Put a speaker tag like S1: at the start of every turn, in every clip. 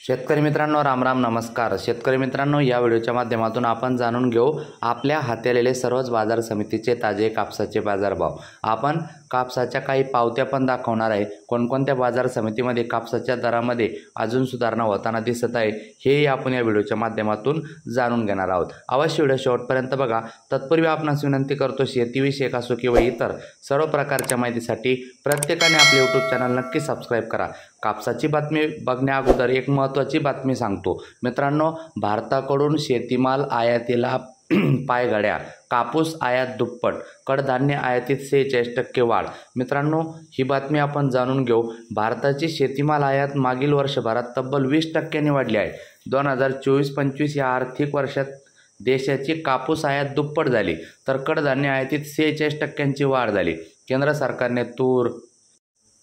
S1: शेतकरी मित्रांनो, राम राम, नमस्कार. शेतकरी मित्रांनो, या व्हिडिओच्या माध्यमातून आपण जाणून घेऊ आपल्या हाती आलेले सर्वच बाजार समितीचे ताजे कापसाचे बाजारभाव. आपण कापसाच्या काही पावत्या पण दाखवणार आहे. कोणकोणत्या बाजार समितीमध्ये कापसाच्या दरामध्ये अजून सुधारणा होताना दिसत आहे हे आपण या व्हिडिओच्या माध्यमातून जाणून घेणार आहोत. अवश्य व्हिडिओ शेवटपर्यंत बघा. तत्पूर्वी आपणास विनंती करतो, शेतीविषयक असो किंवा इतर सर्व प्रकारच्या माहितीसाठी प्रत्येकाने आपले यूट्यूब चॅनल नक्की सबस्क्राईब करा. कापसाची बातमी बघण्या अगोदर एक महत्त्वाची बातमी सांगतो मित्रांनो. भारताकडून शेतीमाल आयातीला पायघड्या, कापूस आयात दुप्पट, कडधान्य आयातीत 46% वाढ. मित्रांनो, ही बातमी आपण जाणून घेऊ. भारताची शेतीमाल आयात मागील वर्षभरात तब्बल 20% वाढली आहे. 2024-25 या आर्थिक वर्षात देशाची कापूस आयात दुप्पट झाली, तर कडधान्य आयातीत 46% वाढ झाली. केंद्र सरकारने तूर,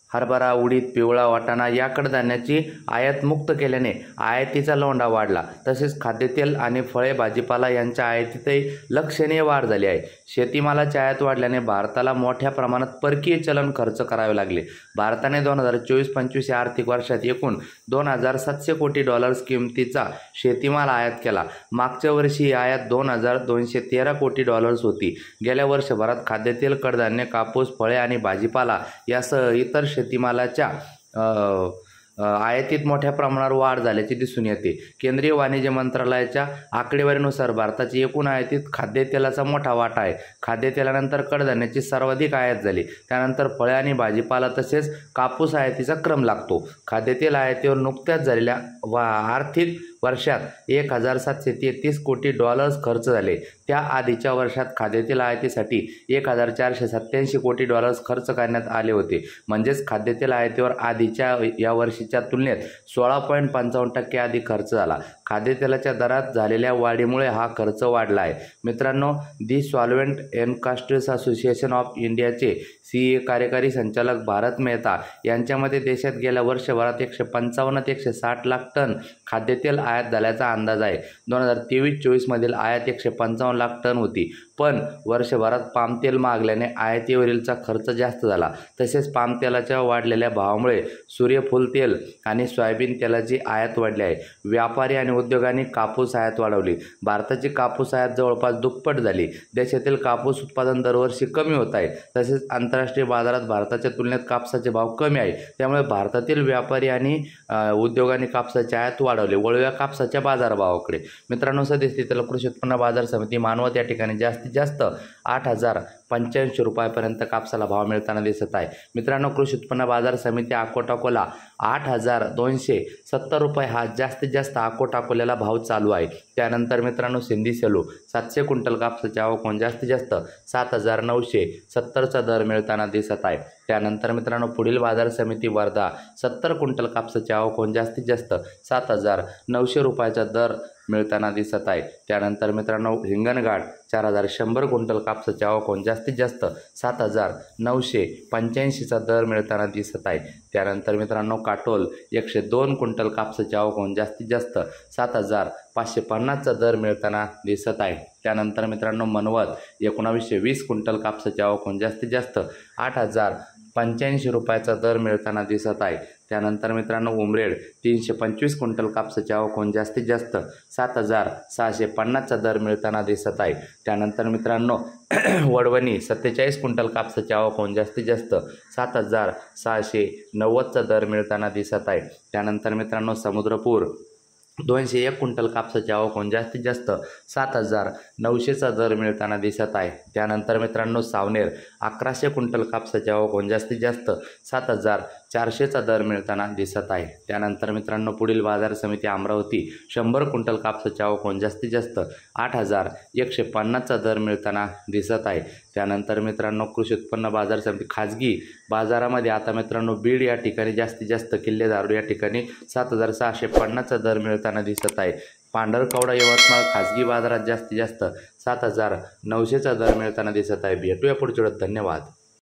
S1: हरभरा, उडीद, पिवळा वाटाणा या कडधान्याची आयात मुक्त केल्याने आयातीचा लोंढा वाढला. तसेच खाद्यतेल आणि फळे भाजीपाला यांच्या आयातीतही लक्षणीय वाढ झाली आहे. शेतीमालाची आयात वाढल्याने भारताला मोठ्या प्रमाणात परकीय चलन खर्च करावे लागले. भारताने 2024-25 या आर्थिक वर्षात एकूण $2,700 कोटी किमतीचा शेतीमाल आयात केला. मागच्या वर्षी ही आयात $2,213 कोटी होती. गेल्या वर्षभरात खाद्यतेल, कडधान्य, कापूस, फळे आणि भाजीपाला यासह इतर शेतीमालाच्या आयातीत मोठ्या प्रमाणावर वाढ झाल्याचे दिसून येते. केंद्रीय वाणिज्य मंत्रालयाच्या आकडेवारीनुसार भारताची एकूण आयातीत खाद्यतेलाचा मोठा वाटा आहे. खाद्यतेलानंतर कडधान्याची सर्वाधिक आयात झाली. त्यानंतर फळे आणि भाजीपाला तसेच कापूस आयातीचा क्रम लागतो. खाद्यतेल आयातीवर नुकत्याच झालेल्या आर्थिक वर्षात $1,733 कोटी खर्च झाले. त्या आधीच्या वर्षात खाद्यतेल आयातीसाठी $1,487 कोटी खर्च करण्यात आले होते. म्हणजेच खाद्यतेल आयातीवर आधीच्या या वर्षीच्या तुलनेत 16.55% अधिक खर्च झाला. खाद्यतेलाच्या दरात झालेल्या वाढीमुळे हा खर्च वाढला आहे. मित्रांनो, दी सॉल्व्हेंट इन्डस्ट्रीज असोसिएशन ऑफ इंडियाचे CA कार्यकारी संचालक भारत मेहता यांच्यामध्ये देशात गेल्या वर्षभरात 155 ते 160 लाख टन खाद्यतेल आयात झाल्याचा अंदाज आहे. 2023-24 मधील आयात 155 लाख टन होती. पण वर्षभरात पामतेल महागल्याने आयातीवरीलचा खर्च जास्त झाला. तसेच पामतेलाच्या वाढलेल्या भावामुळे सूर्यफूल तेल आणि सोयाबीन तेलाची आयात वाढली आहे. व्यापारी आणि उद्योगांनी कापूस आयात वाढवली. भारताची कापूस आयात जवळपास दुप्पट झाली. देशातील कापूस उत्पादन दरवर्षी कमी होत आहे. तसेच आंतरराष्ट्रीय बाजारात भारताच्या तुलनेत कापसाचे भाव कमी आहे. त्यामुळे भारतातील व्यापारी आणि उद्योगांनी कापसाची आयात वाढवली. वळूया कापसाच्या बाजारभावाकडे. मित्रांनो, सद्यस्थितीला कृषी उत्पन्न बाजार समिती मानवत या ठिकाणी जास्तीत जास्त ₹8,085 कापसाला भाव मिळताना दिसत आहे. मित्रांनो, कृषी उत्पन्न बाजार समिती अकोला ₹8,270 हा जास्तीत जास्त अकोल्याला भाव चालू आहे. त्यानंतर मित्रांनो, सिंधी सेलू 700 क्विंटल कापसाची आवक होऊन जास्तीत जास्त 7,970चा दर मिळताना दिसत आहे. त्यानंतर मित्रांनो, पुढील बाजार समिती वर्धा 70 क्विंटल कापसाची आवक होऊन जास्तीत जास्त ₹7,900चा दर मिळताना दिसत आहे. त्यानंतर मित्रांनो, हिंगणघाट 4,100 क्विंटल कापसाची आवक होऊन जास्तीत जास्त ₹7,985चा दर मिळताना दिसत आहे. त्यानंतर मित्रांनो, काटोल 102 क्विंटल कापसाची आवक होऊन जास्तीत जास्त ₹7,550चा दर मिळताना दिसत आहे. त्यानंतर मित्रांनो, मनवत 1920 क्विंटल कापसाची आवक होऊन जास्तीत जास्त ₹8,085चा दर मिळताना दिसत आहे. त्यानंतर मित्रांनो, उमरेड 325 क्विंटल कापसाची आवक होऊन जास्तीत जास्त ₹7,650चा दर मिळताना दिसत आहे. त्यानंतर मित्रांनो, वडवणी 47 क्विंटल कापसाची आवक होऊन जास्तीत जास्त ₹7,690चा दर मिळताना दिसत आहे. त्यानंतर मित्रांनो, समुद्रपूर 201 क्विंटल कापसाची आवक होऊन जास्तीत जास्त ₹7,900चा दर मिळताना दिसत आहे. त्यानंतर मित्रांनो, सावनेर 1100 क्विंटल कापसाची आवक होऊन जास्तीत जास्त ₹7,400चा दर मिळताना दिसत आहे. त्यानंतर मित्रांनो, पुढील बाजार समिती अमरावती 100 क्विंटल कापसाची आवक होऊन जास्तीत जास्त ₹8,150चा दर मिळताना दिसत आहे. त्यानंतर मित्रांनो, कृषी उत्पन्न बाजार समिती खाजगी बाजारामध्ये आता मित्रांनो, बीड या ठिकाणी जास्तीत जास्त, किल्ले दारू या ठिकाणी 7,650चा दर मिळताना दिसत आहे. पांढरकवडा यवतमाळ खाजगी बाजारात जास्तीत जास्त 7,900चा दर मिळताना दिसत आहे. भेटूया पुढच्या वेळेस. धन्यवाद.